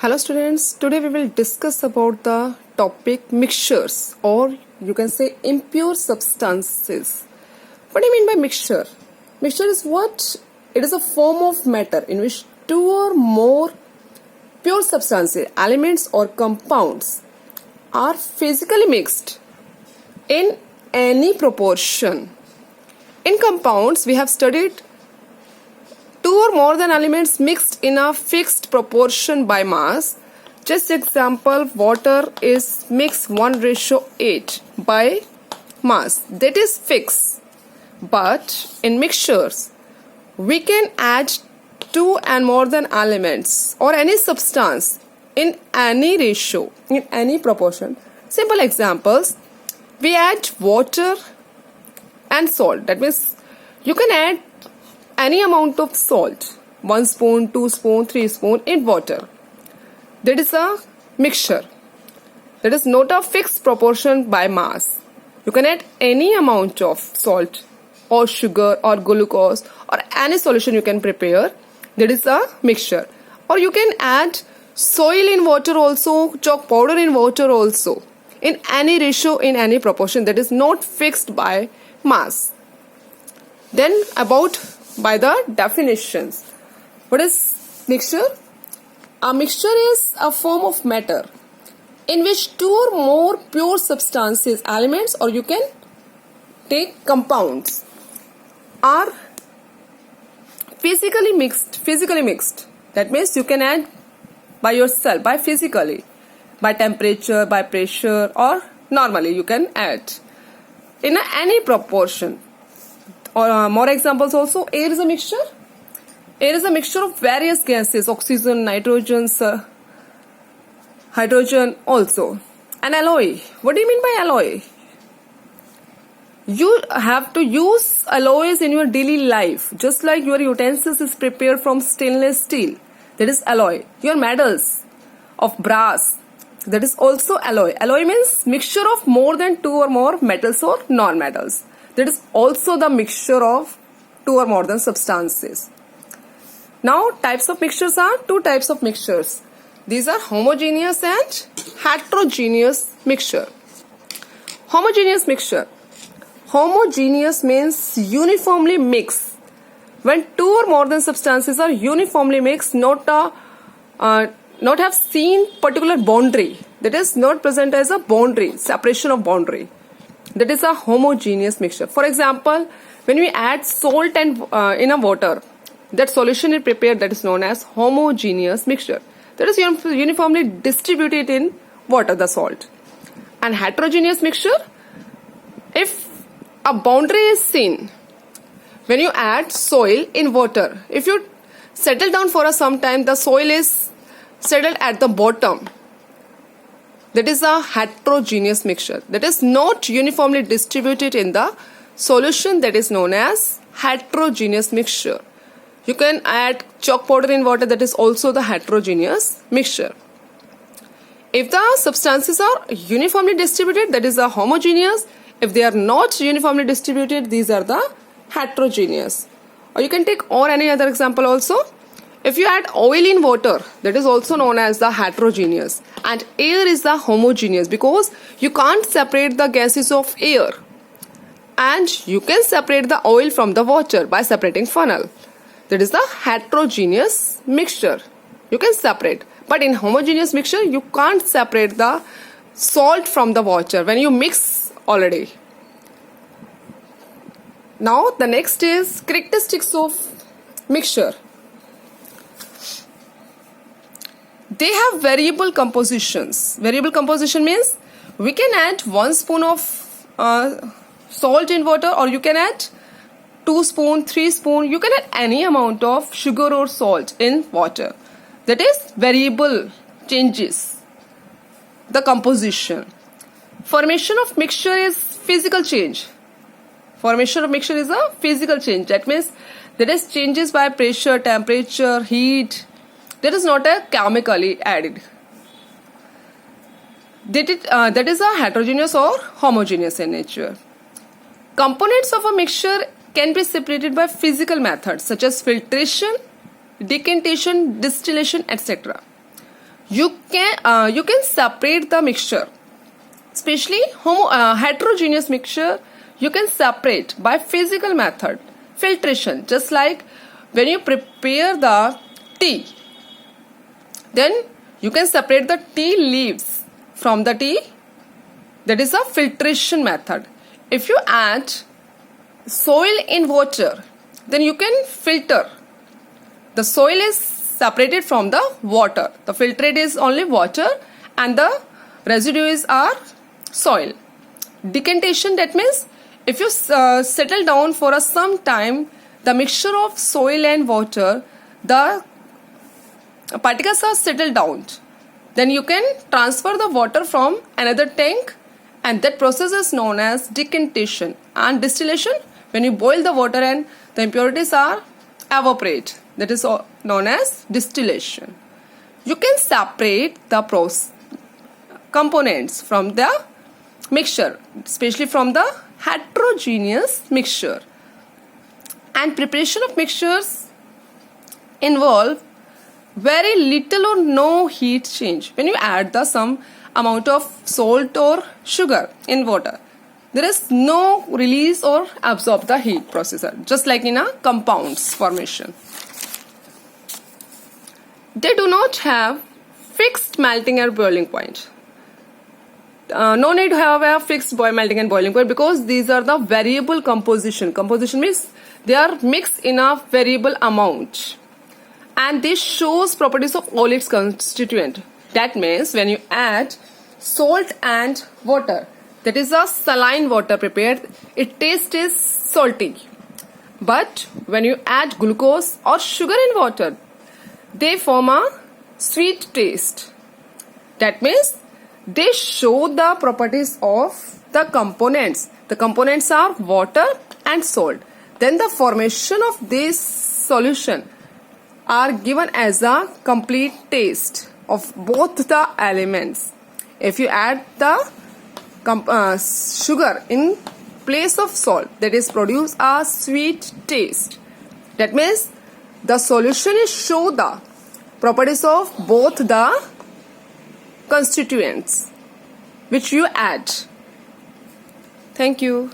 Hello students, today we will discuss about the topic mixtures or you can say impure substances. What do you mean by mixture? Mixture is what? It is a form of matter in which two or more pure substances, elements or compounds are physically mixed in any proportion. In compounds, we have studied two or more than elements mixed in a fixed proportion by mass. Just example, water is mixed 1:8 by mass. That is fixed. But in mixtures, we can add two and more than elements or any substance in any ratio, in any proportion. Simple examples, we add water and salt. That means you can add any amount of salt, 1 spoon, 2 spoon, 3 spoon in water. That is a mixture. That is not a fixed proportion by mass. You can add any amount of salt or sugar or glucose or any solution you can prepare. That is a mixture. Or you can add soil in water also, chalk powder in water also, in any ratio, in any proportion. That is not fixed by mass. Then about by the definitions. What is mixture? A mixture is a form of matter in which two or more pure substances, elements, or you can take compounds, are physically mixed. That means you can add by yourself, by physically, by temperature, by pressure, or normally you can add in any proportion. Or more examples also, air is a mixture. Air is a mixture of various gases, oxygen, nitrogen, hydrogen also. An alloy. What do you mean by alloy? You have to use alloys in your daily life. Just like your utensils is prepared from stainless steel. That is alloy. Your medals of brass. That is also alloy. Alloy means mixture of more than two or more metals or non-metals. That is also the mixture of two or more than substances. Now, types of mixtures are two types of mixtures. These are homogeneous and heterogeneous mixture. Homogeneous mixture. Homogeneous means uniformly mixed. When two or more than substances are uniformly mixed, not have seen particular boundary. That is not present as a boundary, separation of boundary. That is a homogeneous mixture. For example, when we add salt and in a water, that solution is prepared, that is known as homogeneous mixture. That is uniformly distributed in water, the salt. And heterogeneous mixture, if a boundary is seen, when you add soil in water, if you settle down for some time, the soil is settled at the bottom. That is a heterogeneous mixture. That is not uniformly distributed in the solution, that is known as heterogeneous mixture. You can add chalk powder in water, that is also the heterogeneous mixture. If the substances are uniformly distributed, that is a homogeneous. If they are not uniformly distributed, these are the heterogeneous. Or you can take or any other example also. If you add oil in water, that is also known as the heterogeneous. And air is the homogeneous because you can't separate the gases of air. And you can separate the oil from the water by separating funnel. That is the heterogeneous mixture. You can separate. But in homogeneous mixture, you can't separate the salt from the water when you mix already. Now the next is characteristics of mixture. They have variable compositions. Variable composition means we can add 1 spoon of salt in water, or you can add 2 spoon, 3 spoon. You can add any amount of sugar or salt in water. That is variable changes the composition. Formation of mixture is physical change. Formation of mixture is a physical change. That means there is changes by pressure, temperature, heat. That is not a chemically added. That is a heterogeneous or homogeneous in nature. Components of a mixture can be separated by physical methods such as filtration, decantation, distillation, etc. You can separate the mixture, especially heterogeneous mixture. You can separate by physical method, filtration. Just like when you prepare the tea, then you can separate the tea leaves from the tea. That is a filtration method. If you add soil in water, then you can filter. The soil is separated from the water. The filtrate is only water and the residues are soil. Decantation, that means if you settle down for some time the mixture of soil and water, the particles are settled down. Then you can transfer the water from another tank, and that process is known as decantation. And distillation, when you boil the water and the impurities are evaporate, that is known as distillation. You can separate the components from the mixture, especially from the heterogeneous mixture. And preparation of mixtures involve very little or no heat change. When you add some amount of salt or sugar in water, there is no release or absorb the heat processor, just like in a compounds formation. They do not have fixed melting and boiling point. No need to have a fixed melting and boiling point, because these are the variable composition. Composition means they are mixed in a variable amount, and this shows properties of all its constituent. That means when you add salt and water, that is a saline water prepared, its taste is salty. But when you add glucose or sugar in water, they form a sweet taste. That means they show the properties of the components. The components are water and salt. Then the formation of this solution are given as a complete taste of both the elements. If you add the sugar in place of salt, that is produce a sweet taste. That means the solution is show the properties of both the constituents which you add. Thank you.